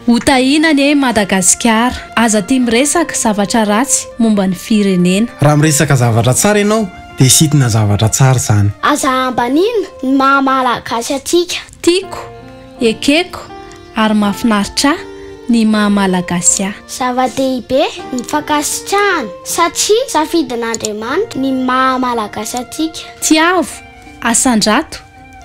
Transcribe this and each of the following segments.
Hotahinany Madagasikara, aza tia miresaka zavatra ratsy momba ny firenena. Raha miresaka zavatra tsara ianao dia sitina zavatra tsara zany. Aza ambanina ny mahamalagasy atsika. Tiako, ekeko ary mahafinaritra ny mahamalagasy ahy. Zava-dehibe ny fankasitrahana satria safidin'Andriamanitra ny mahamalagasy atsika. Tiavo, asandrato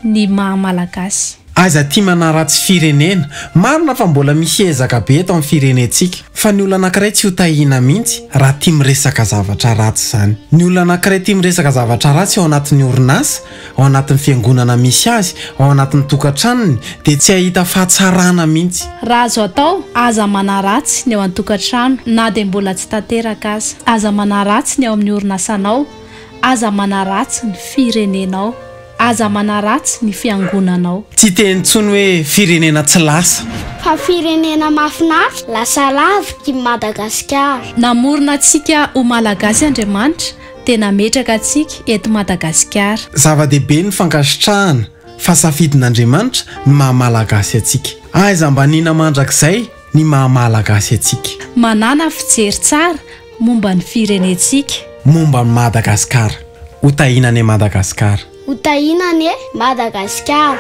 ny mahamalagasy. Aza tia manaratsy firenena, marina fa mbola misy ezaka be eto amin'ny firenentsika. Fa ny olona anankiray tsy ho tahina mihitsy raha tia miresaka zavatra ratsy zany. Ny olona anankiray tia miresaka zavatra ratsy ao anatin'ny orinasa, ao anatin'ny fiangonana misy azy, ao anatin'ny tokantranony dia tsy ahita fahatsarana mihitsy. Raha azo atao, aza manaratsy ny ao an-tokantrano na dia mbola tsy tanteraka aza. Aza manaratsy ny ao amin'ny orinasanao, aza manaratsy ny firenenao, aza manaratsy ny fiangonanao. Tsy tentsony hoe firenena tsy lasa, fa firenena mahafinaritra lasa lavitra i Madagasikara. Namorona antsika ho malagasy Andriamanitra dia nametraka antsika eto Madagasikara. Zava-dehibe ny fankasitrahana fa safidin'Andriamanitra ny mahamalagasy atsika. Aiza mbanina mandrakizay ny mahamalagasy atsika. Manana fijery tsara momba ny firenentsika, momba ny Madagasikara. Hotahinany Madagasikara. Hotahinany Madagasikara.